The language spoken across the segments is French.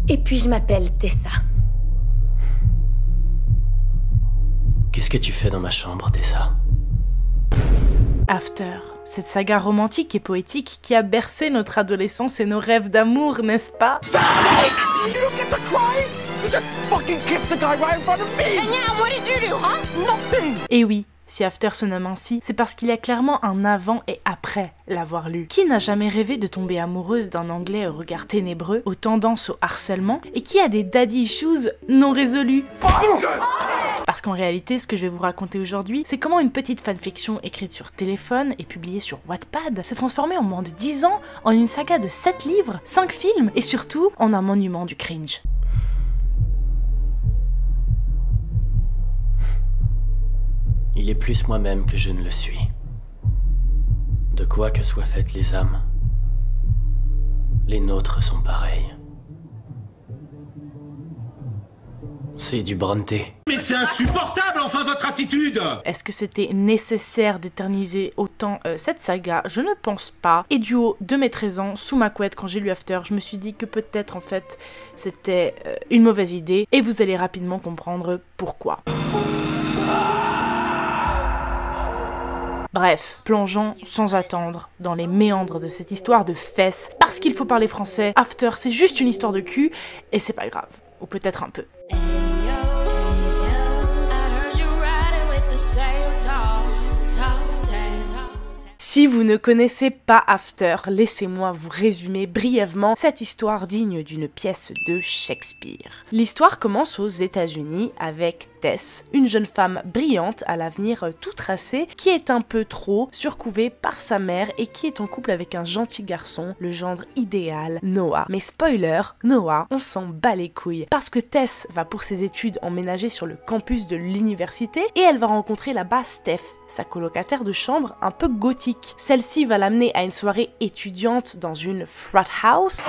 Et puis je m'appelle Tessa. Qu'est-ce que tu fais dans ma chambre, Tessa? After, cette saga romantique et poétique qui a bercé notre adolescence et nos rêves d'amour, n'est-ce pas? Et oui, si After se nomme ainsi, c'est parce qu'il y a clairement un avant et après l'avoir lu. Qui n'a jamais rêvé de tomber amoureuse d'un Anglais au regard ténébreux, aux tendances au harcèlement, et qui a des daddy issues non résolus? Parce qu'en réalité, ce que je vais vous raconter aujourd'hui, c'est comment une petite fanfiction écrite sur téléphone et publiée sur Wattpad s'est transformée en moins de 10 ans en une saga de 7 livres, 5 films et surtout en un monument du cringe. Il est plus moi-même que je ne le suis. De quoi que soient faites les âmes, les nôtres sont pareilles. C'est du Bronte. Mais c'est insupportable, enfin, votre attitude! Est-ce que c'était nécessaire d'éterniser autant cette saga? Je ne pense pas. Et du haut de mes 13 ans, sous ma couette, quand j'ai lu After, je me suis dit que peut-être, en fait, c'était une mauvaise idée. Et vous allez rapidement comprendre pourquoi. Bref, plongeons sans attendre dans les méandres de cette histoire de fesses. Parce qu'il faut parler français, After, c'est juste une histoire de cul, et c'est pas grave. Ou peut-être un peu. Si vous ne connaissez pas After, laissez-moi vous résumer brièvement cette histoire digne d'une pièce de Shakespeare. L'histoire commence aux États-Unis avec Tess, une jeune femme brillante à l'avenir tout tracé, qui est un peu trop surcouvée par sa mère et qui est en couple avec un gentil garçon, le gendre idéal, Noah. Mais spoiler, Noah, on s'en bat les couilles, parce que Tess va pour ses études emménager sur le campus de l'université et elle va rencontrer là-bas Steph, sa colocataire de chambre un peu gothique. Celle-ci va l'amener à une soirée étudiante dans une frat house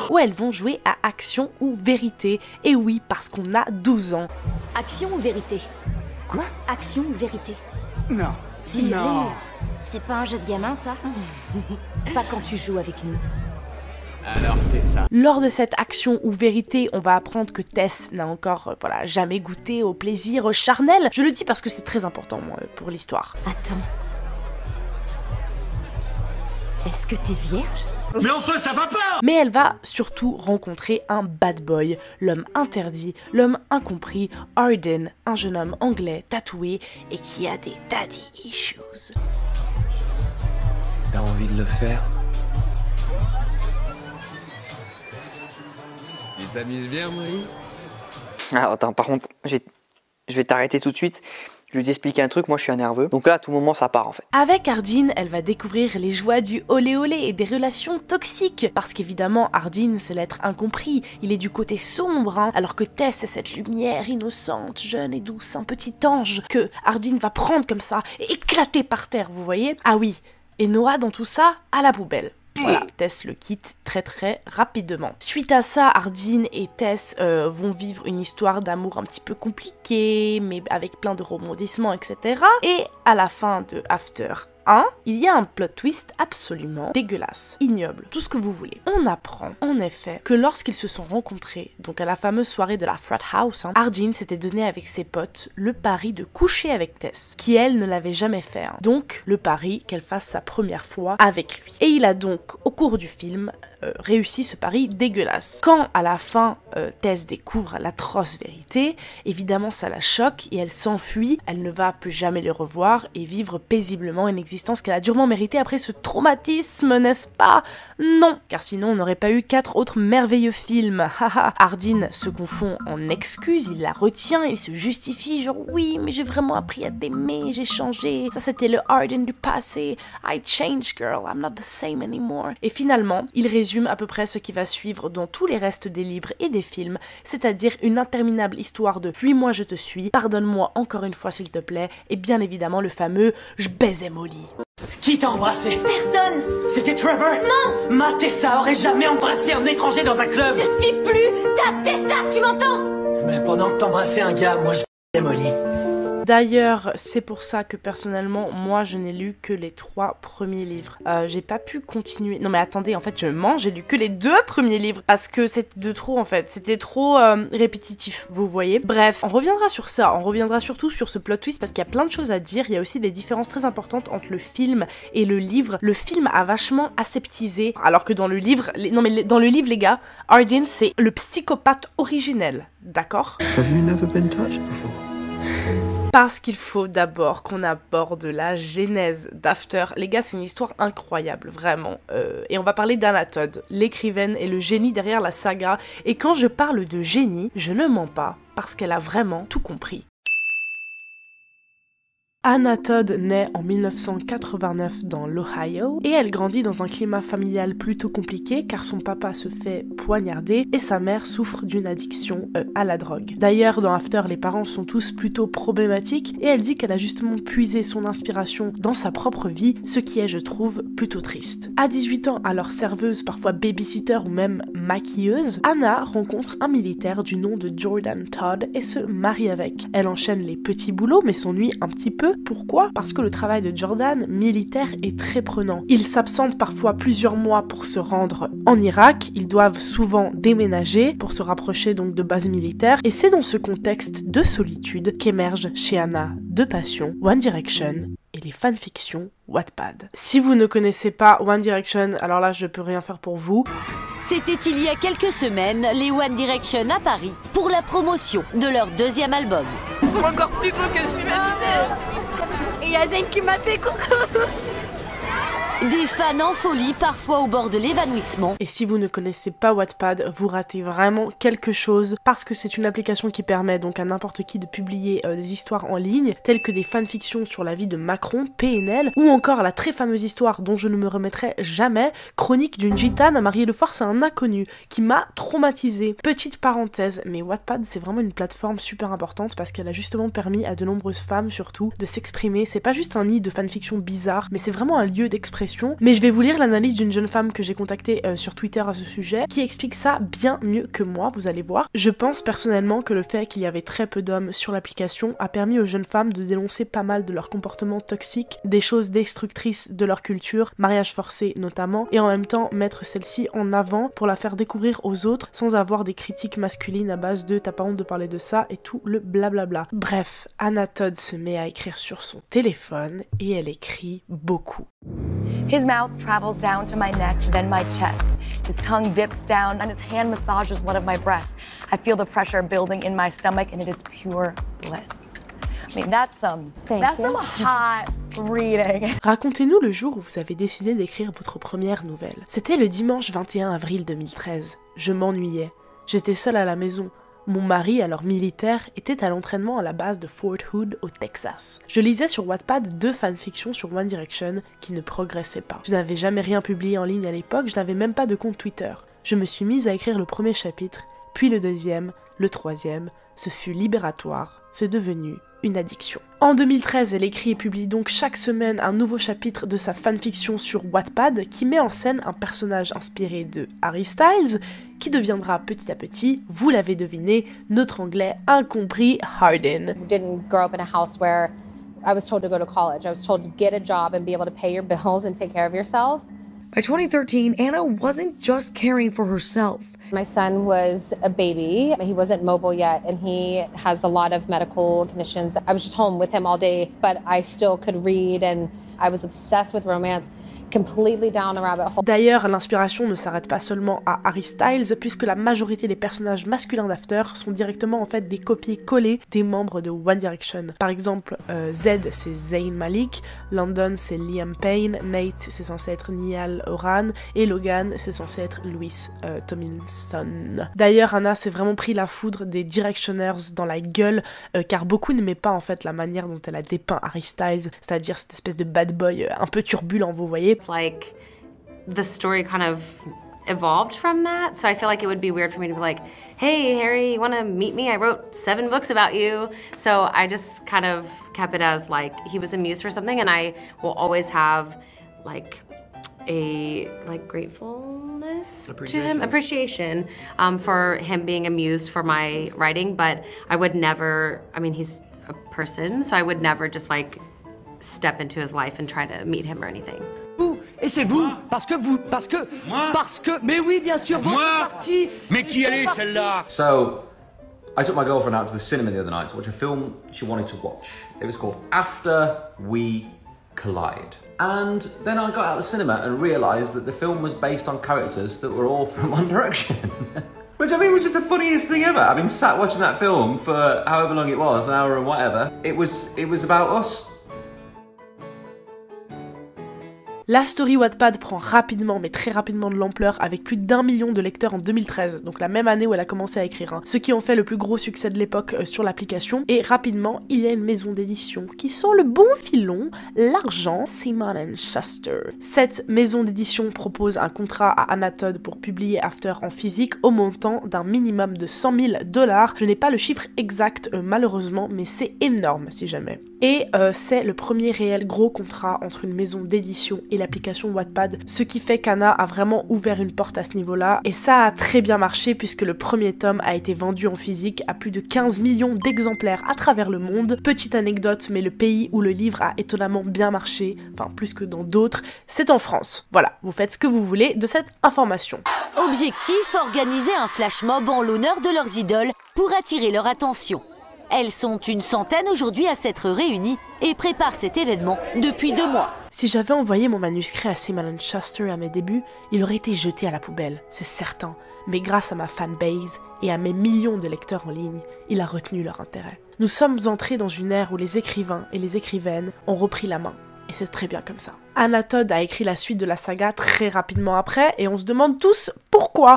où elles vont jouer à action ou vérité. Et oui, parce qu'on a 12 ans. Action ou vérité? Quoi? Action ou vérité? Non. Si, Non. c'est pas un jeu de gamin, ça? Pas quand tu joues avec nous. Alors, Tessa. Lors de cette action ou vérité, on va apprendre que Tess n'a encore jamais goûté au plaisir charnel. Je le dis parce que c'est très important pour l'histoire. Attends. Est-ce que t'es vierge? Mais enfin, ça va pas! Mais elle va surtout rencontrer un bad boy, l'homme interdit, l'homme incompris, Arden, un jeune homme anglais tatoué et qui a des daddy issues. T'as envie de le faire? Tu t'amuses bien, Marie? Alors attends, par contre, je vais t'arrêter tout de suite. Je vais t'expliquer un truc, moi je suis un nerveux. Donc là, à tout moment, ça part en fait. Avec Ardeen, elle va découvrir les joies du olé olé et des relations toxiques. Parce qu'évidemment, Ardeen, c'est l'être incompris. Il est du côté sombre, hein, alors que Tess, c'est cette lumière innocente, jeune et douce, un petit ange que Ardeen va prendre comme ça et éclater par terre, vous voyez? Ah oui, et Noah dans tout ça, à la poubelle. Voilà, Tess le quitte très rapidement. Suite à ça, Ardeen et Tess vont vivre une histoire d'amour un petit peu compliquée, mais avec plein de rebondissements, etc. Et à la fin de After 1, il y a un plot twist absolument dégueulasse, ignoble, tout ce que vous voulez. On apprend, en effet, que lorsqu'ils se sont rencontrés, donc à la fameuse soirée de la frat house, Ardeen s'était donné avec ses potes le pari de coucher avec Tess, qui elle ne l'avait jamais fait. Donc, le pari qu'elle fasse sa première fois avec lui. Et il a donc, au cours du film, réussi ce pari dégueulasse. Quand, à la fin, Tess découvre l'atroce vérité, évidemment ça la choque et elle s'enfuit, elle ne va plus jamais le revoir et vivre paisiblement une existence qu'elle a durement méritée après ce traumatisme, n'est-ce pas? Non, car sinon on n'aurait pas eu 4 autres merveilleux films. Haha. Ardeen se confond en excuses, il la retient, il se justifie, genre oui, mais j'ai vraiment appris à t'aimer, j'ai changé, ça c'était le Ardeen du passé, I changed girl, I'm not the same anymore. Et finalement, il résume à peu près ce qui va suivre dans tous les restes des livres et des films, c'est-à-dire une interminable histoire de « Fuis-moi, je te suis »,« Pardonne-moi encore une fois s'il te plaît » et bien évidemment le fameux « Je baisais Molly ». Qui t'a embrassé? Personne! C'était Trevor? Non! Ma Tessa aurait jamais embrassé un étranger dans un club! Je suis plus ta Tessa, tu m'entends? Mais pendant que t'embrassais un gars, moi je Molly. D'ailleurs, c'est pour ça que personnellement, moi, je n'ai lu que les 3 premiers livres. J'ai pas pu continuer. Non mais attendez, en fait, je mens, j'ai lu que les 2 premiers livres parce que c'était de trop en fait. C'était trop répétitif, vous voyez. Bref, on reviendra sur ça. On reviendra surtout sur ce plot twist parce qu'il y a plein de choses à dire. Il y a aussi des différences très importantes entre le film et le livre. Le film a vachement aseptisé, alors que dans le livre, dans le livre, les gars, Hardin c'est le psychopathe originel, d'accord? Have you never been touched before? Parce qu'il faut d'abord qu'on aborde la genèse d'After. Les gars, c'est une histoire incroyable, vraiment. Et on va parler d'Anna Todd, l'écrivaine et le génie derrière la saga. Et quand je parle de génie, je ne mens pas, parce qu'elle a vraiment tout compris. Anna Todd naît en 1989 dans l'Ohio et elle grandit dans un climat familial plutôt compliqué car son papa se fait poignarder et sa mère souffre d'une addiction à la drogue. D'ailleurs, dans After, les parents sont tous plutôt problématiques et elle dit qu'elle a justement puisé son inspiration dans sa propre vie, ce qui est, je trouve, plutôt triste. À 18 ans, alors serveuse, parfois babysitter ou même maquilleuse, Anna rencontre un militaire du nom de Jordan Todd et se marie avec. Elle enchaîne les petits boulots mais s'ennuie un petit peu. Pourquoi? Parce que le travail de Jordan, militaire, est très prenant. Il s'absente parfois plusieurs mois pour se rendre en Irak, ils doivent souvent déménager pour se rapprocher donc de bases militaires, et c'est dans ce contexte de solitude qu'émergent chez Anna deux passions, One Direction et les fanfictions Wattpad. Si vous ne connaissez pas One Direction, alors là je peux rien faire pour vous. C'était il y a quelques semaines, les One Direction à Paris, pour la promotion de leur 2e album. Ils sont encore plus beaux que je l'imaginais. Et il y a Zayn qui m'a fait coucou. Des fans en folie, parfois au bord de l'évanouissement. Et si vous ne connaissez pas Wattpad, vous ratez vraiment quelque chose parce que c'est une application qui permet donc à n'importe qui de publier des histoires en ligne, telles que des fanfictions sur la vie de Macron, PNL, ou encore la très fameuse histoire dont je ne me remettrai jamais, chronique d'une gitane mariée de force à un inconnu, qui m'a traumatisée. Petite parenthèse, mais Wattpad c'est vraiment une plateforme super importante parce qu'elle a justement permis à de nombreuses femmes surtout de s'exprimer. C'est pas juste un nid de fanfiction bizarre, mais c'est vraiment un lieu d'expression. Mais je vais vous lire l'analyse d'une jeune femme que j'ai contactée sur Twitter à ce sujet, qui explique ça bien mieux que moi, vous allez voir. Je pense personnellement que le fait qu'il y avait très peu d'hommes sur l'application a permis aux jeunes femmes de dénoncer pas mal de leurs comportements toxiques, des choses destructrices de leur culture, mariage forcé notamment, et en même temps mettre celle-ci en avant pour la faire découvrir aux autres sans avoir des critiques masculines à base de t'as pas honte de parler de ça et tout le blablabla. Bref, Anna Todd se met à écrire sur son téléphone et elle écrit beaucoup. His mouth travels down to my neck, then my chest. His tongue dips down, and his hand massages one of my breasts. I feel the pressure building in my stomach, and it is pure bliss. I mean, that's some hot reading. Racontez-nous le jour où vous avez décidé d'écrire votre première nouvelle. C'était le dimanche 21 avril 2013. Je m'ennuyais. J'étais seule à la maison. Mon mari, alors militaire, était à l'entraînement à la base de Fort Hood au Texas. Je lisais sur Wattpad 2 fanfictions sur One Direction qui ne progressaient pas. Je n'avais jamais rien publié en ligne à l'époque, je n'avais même pas de compte Twitter. Je me suis mise à écrire le premier chapitre, puis le deuxième, le troisième. Ce fut libératoire, c'est devenu une addiction. En 2013, elle écrit et publie donc chaque semaine un nouveau chapitre de sa fanfiction sur Wattpad qui met en scène un personnage inspiré de Harry Styles qui deviendra petit à petit, vous l'avez deviné, notre anglais incompris Hardin. Didn't grow up in a house where I was told to go to college. I was told to get a job and be able to pay your bills and take care of yourself. By 2013, Anna wasn't just caring for herself. My son was a baby. He wasn't mobile yet, and he has a lot of medical conditions. I was just home with him all day, but I still could read, and I was obsessed with romance. Completely down a rabbit hole. D'ailleurs, l'inspiration ne s'arrête pas seulement à Harry Styles, puisque la majorité des personnages masculins d'After sont directement en fait des copier-coller des membres de One Direction. Par exemple, Z c'est Zayn Malik, London c'est Liam Payne, Nate c'est censé être Niall Horan, et Logan c'est censé être Louis Tomlinson. D'ailleurs, Anna s'est vraiment pris la foudre des Directioners dans la gueule, car beaucoup n'aimaient pas en fait la manière dont elle a dépeint Harry Styles, c'est-à-dire cette espèce de bad boy un peu turbulent, vous voyez. Like the story kind of evolved from that, so I feel like it would be weird for me to be like, hey Harry, you want to meet me? I wrote 7 books about you. So I just kind of kept it as like he was a muse for something, and I will always have like a gratefulness to him, appreciation for him being a muse for my writing, but I would never, I mean, he's a person, so I would never just like step into his life and try to meet him or anything. Et c'est vous, parce que, mais oui, bien sûr, votre parti. Mais qui elle est celle-là? So, I took my girlfriend out to the cinema the other night to watch a film she wanted to watch. It was called After We Collide. And then I got out of the cinema and realised that the film was based on characters that were all from One Direction. Which I mean was just the funniest thing ever. I've been sat watching that film for however long it was, an hour and whatever. It was about us. La story Wattpad prend rapidement, mais très rapidement de l'ampleur, avec plus d'1 million de lecteurs en 2013, donc la même année où elle a commencé à écrire, ce qui en fait le plus gros succès de l'époque sur l'application, et rapidement, il y a une maison d'édition qui sent le bon filon, l'argent, Simon & Schuster. Cette maison d'édition propose un contrat à Anna Todd pour publier After en physique au montant d'un minimum de $100 000. Je n'ai pas le chiffre exact malheureusement, mais c'est énorme si jamais. Et c'est le premier réel gros contrat entre une maison d'édition et l'application Wattpad, ce qui fait qu'Anna a vraiment ouvert une porte à ce niveau-là, et ça a très bien marché puisque le premier tome a été vendu en physique à plus de 15 millions d'exemplaires à travers le monde. Petite anecdote, mais le pays où le livre a étonnamment bien marché, enfin plus que dans d'autres, c'est en France. Voilà, vous faites ce que vous voulez de cette information. Objectif, organiser un flash mob en l'honneur de leurs idoles pour attirer leur attention. Elles sont une centaine aujourd'hui à s'être réunies et préparent cet événement depuis 2 mois. Si j'avais envoyé mon manuscrit à Simon & Schuster à mes débuts, il aurait été jeté à la poubelle, c'est certain. Mais grâce à ma fanbase et à mes millions de lecteurs en ligne, il a retenu leur intérêt. Nous sommes entrés dans une ère où les écrivains et les écrivaines ont repris la main. Et c'est très bien comme ça. Anna Todd a écrit la suite de la saga très rapidement après, et on se demande tous pourquoi.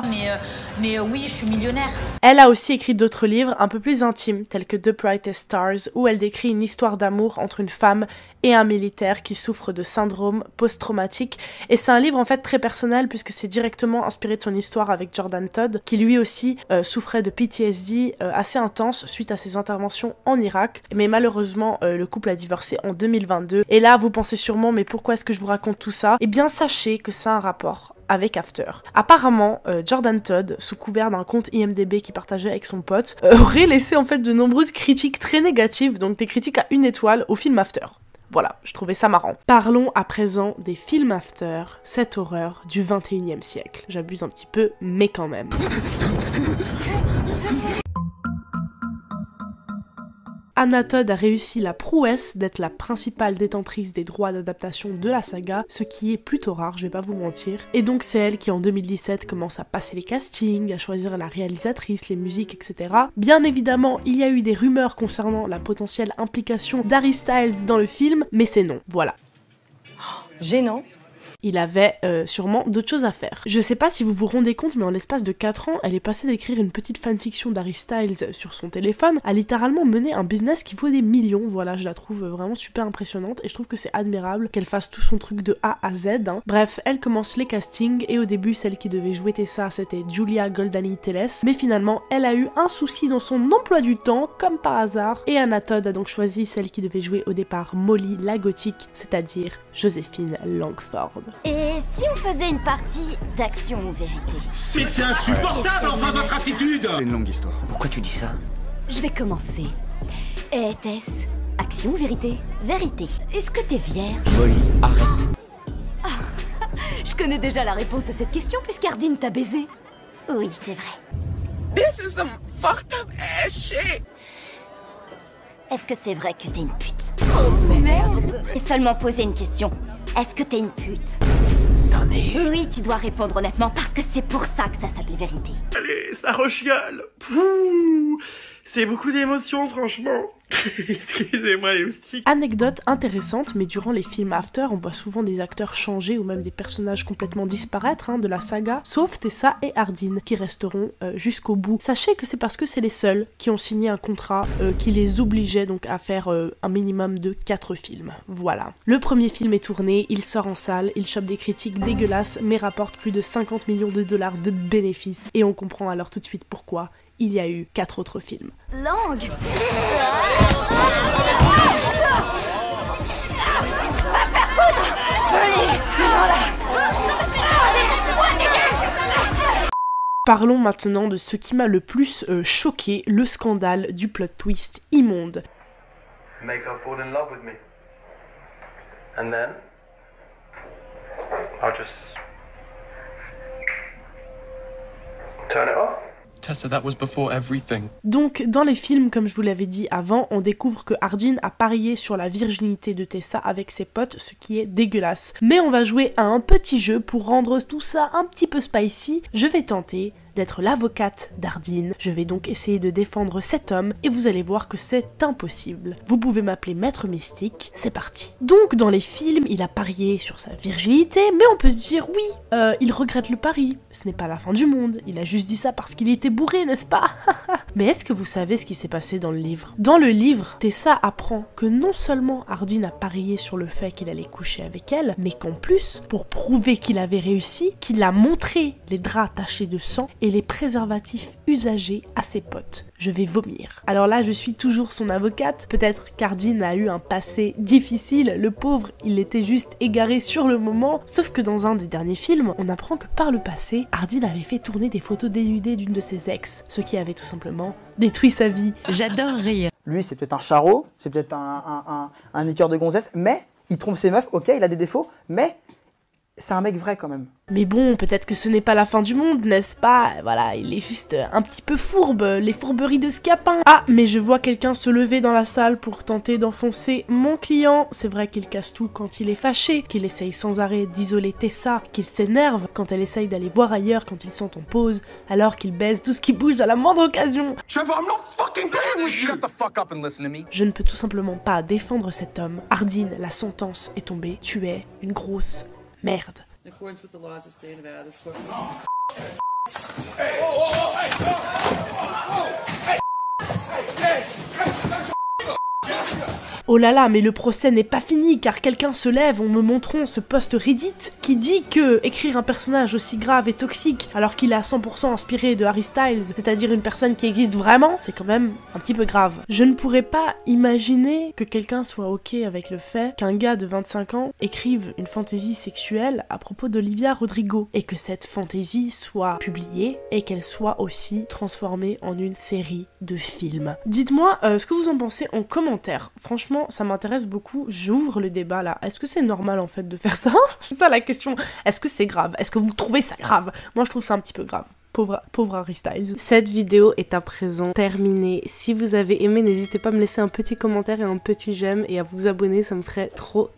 Mais oui, je suis millionnaire. Elle a aussi écrit d'autres livres un peu plus intimes, tels que The Brightest Stars, où elle décrit une histoire d'amour entre une femme et un militaire qui souffre de syndrome post-traumatique. Et c'est un livre en fait très personnel, puisque c'est directement inspiré de son histoire avec Jordan Todd, qui lui aussi souffrait de PTSD assez intense suite à ses interventions en Irak. Mais malheureusement, le couple a divorcé en 2022. Et là, vous pensez sûrement, mais pourquoi est-ce que je vous raconte tout ça? Eh bien, sachez que ça a un rapport avec After. Apparemment, Jordan Todd, sous couvert d'un compte IMDb qu'il partageait avec son pote, aurait laissé en fait de nombreuses critiques très négatives, donc des critiques à 1 étoile au film After. Voilà, je trouvais ça marrant. Parlons à présent des films After, cette horreur du 21e siècle. J'abuse un petit peu, mais quand même. Anna Todd a réussi la prouesse d'être la principale détentrice des droits d'adaptation de la saga, ce qui est plutôt rare, je vais pas vous mentir. Et donc c'est elle qui en 2017 commence à passer les castings, à choisir la réalisatrice, les musiques, etc. Bien évidemment, il y a eu des rumeurs concernant la potentielle implication d'Harry Styles dans le film, mais c'est non, voilà. Gênant. Il avait sûrement d'autres choses à faire. Je sais pas si vous vous rendez compte, mais en l'espace de 4 ans, elle est passée d'écrire une petite fanfiction d'Harry Styles sur son téléphone à littéralement mener un business qui vaut des millions. Voilà, je la trouve vraiment super impressionnante et je trouve que c'est admirable qu'elle fasse tout son truc de A à Z. Hein. Bref, elle commence les castings et au début, celle qui devait jouer Tessa, c'était Julia Goldani-Teles, mais finalement, elle a eu un souci dans son emploi du temps, comme par hasard, et Anna Todd a donc choisi celle qui devait jouer au départ Molly la gothique, c'est-à-dire Joséphine Langford. Et si on faisait une partie d'action ou vérité? Mais c'est insupportable, enfin, votre attitude! C'est une longue histoire. Pourquoi tu dis ça? Je vais commencer. Était-ce action ou vérité? Vérité. Est-ce que t'es vierge? Molly, arrête. Je connais déjà la réponse à cette question puisqu'Ardine t'a baisé. Oui, c'est vrai. This is some fucked up ass shit. Est-ce que c'est vrai que t'es une pute? Oh merde! Et seulement poser une question. Est-ce que t'es une pute? T'en es? Oui, tu dois répondre honnêtement parce que c'est pour ça que ça s'appelle vérité. Allez, ça rechiale. Pouh, c'est beaucoup d'émotions, franchement. Excusez-moi les moustiques. Anecdote intéressante, mais durant les films After, on voit souvent des acteurs changer ou même des personnages complètement disparaître de la saga, sauf Tessa et Ardine, qui resteront jusqu'au bout. Sachez que c'est parce que c'est les seuls qui ont signé un contrat qui les obligeait donc à faire un minimum de 4 films. Voilà. Le premier film est tourné, il sort en salle, il chope des critiques dégueulasses, mais rapporte plus de 50 millions de dollars de bénéfices, et on comprend alors tout de suite pourquoi il y a eu 4 autres films. Langue. Parlons maintenant de ce qui m'a le plus choqué, le scandale du plot twist immonde. make her fall in love with me. And then I'll just turn it off. Tessa, that was before everything. Donc, dans les films, comme je vous l'avais dit avant, on découvre que Hardin a parié sur la virginité de Tessa avec ses potes, ce qui est dégueulasse. Mais on va jouer à un petit jeu pour rendre tout ça un petit peu spicy. Je vais tenter d'être l'avocate d'Hardin. Je vais donc essayer de défendre cet homme et vous allez voir que c'est impossible. Vous pouvez m'appeler Maître Mystique, c'est parti. Donc dans les films, il a parié sur sa virginité, mais on peut se dire oui, il regrette le pari, ce n'est pas la fin du monde, il a juste dit ça parce qu'il était bourré, n'est-ce pas? Mais est-ce que vous savez ce qui s'est passé dans le livre? Dans le livre, Tessa apprend que non seulement Hardin a parié sur le fait qu'il allait coucher avec elle, mais qu'en plus, pour prouver qu'il avait réussi, qu'il a montré les draps tachés de sang et les préservatifs usagés à ses potes. Je vais vomir. Alors là, je suis toujours son avocate. Peut-être qu'Hardin a eu un passé difficile. Le pauvre, il était juste égaré sur le moment. Sauf que dans un des derniers films, on apprend que par le passé, Hardin avait fait tourner des photos dénudées d'une de ses ex, ce qui avait tout simplement détruit sa vie. J'adore rire. Lui, c'est peut-être un charreau, c'est peut-être un écœur de gonzesse, mais il trompe ses meufs, ok, il a des défauts, mais c'est un mec vrai quand même. Mais bon, peut-être que ce n'est pas la fin du monde, n'est-ce pas? Voilà, il est juste un petit peu fourbe, les fourberies de Scapin. Ah, mais je vois quelqu'un se lever dans la salle pour tenter d'enfoncer mon client. C'est vrai qu'il casse tout quand il est fâché, qu'il essaye sans arrêt d'isoler Tessa, qu'il s'énerve quand elle essaye d'aller voir ailleurs quand ils sont en pause, alors qu'il baise tout ce qui bouge à la moindre occasion. Trevor, I'm not fucking playing with you. Shut the fuck up and listen to me. Je ne peux tout simplement pas défendre cet homme. Hardin, la sentence est tombée. Tu es une grosse merde. Oh là là, mais le procès n'est pas fini car quelqu'un se lève en me montrant ce post Reddit qui dit que écrire un personnage aussi grave et toxique alors qu'il est à 100% inspiré de Harry Styles, c'est-à-dire une personne qui existe vraiment, c'est quand même un petit peu grave. Je ne pourrais pas imaginer que quelqu'un soit ok avec le fait qu'un gars de 25 ans écrive une fantaisie sexuelle à propos d'Olivia Rodrigo et que cette fantaisie soit publiée et qu'elle soit aussi transformée en une série de films. Dites-moi ce que vous en pensez en commentaire. Franchement, ça m'intéresse beaucoup, j'ouvre le débat là. Est-ce que c'est normal en fait de faire ça? C'est ça la question. Est-ce que c'est grave? Est-ce que vous trouvez ça grave? Moi je trouve ça un petit peu grave. Pauvre Harry Styles. Cette vidéo est à présent terminée. Si vous avez aimé, n'hésitez pas à me laisser un petit commentaire et un petit j'aime et à vous abonner, ça me ferait trop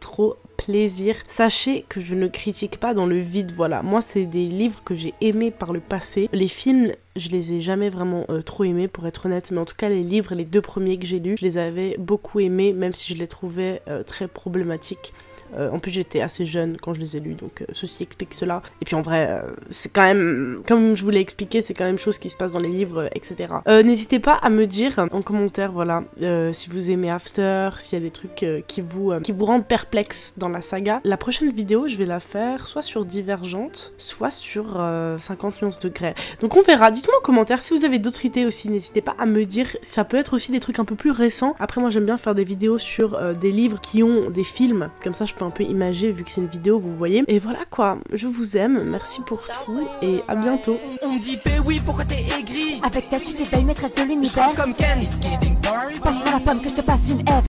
plaisir. Sachez que je ne critique pas dans le vide, voilà. Moi, c'est des livres que j'ai aimés par le passé. Les films, je les ai jamais vraiment trop aimés, pour être honnête, mais en tout cas, les livres, les deux premiers que j'ai lus, je les avais beaucoup aimés, même si je les trouvais très problématiques. En plus j'étais assez jeune quand je les ai lus, donc ceci explique cela. Et puis en vrai, c'est quand même, comme je vous l'ai expliqué, c'est quand même chose qui se passe dans les livres, etc. N'hésitez pas à me dire en commentaire, voilà, si vous aimez After, s'il y a des trucs qui vous rendent perplexe dans la saga. La prochaine vidéo, je vais la faire soit sur Divergente, soit sur 50 nuances de Grey. Donc on verra. Dites-moi en commentaire si vous avez d'autres idées aussi, n'hésitez pas à me dire. Ça peut être aussi des trucs un peu plus récents. Après moi j'aime bien faire des vidéos sur des livres qui ont des films, comme ça je peux un peu imager vu que c'est une vidéo, vous voyez. Et voilà quoi, je vous aime, merci pour tout et à bientôt. On me dit, ben oui, pourquoi t'es aigri? Avec Tess, tu t'es belle maîtresse de l'univers. Comme Ken. Passe-moi la pomme que je te passe une F.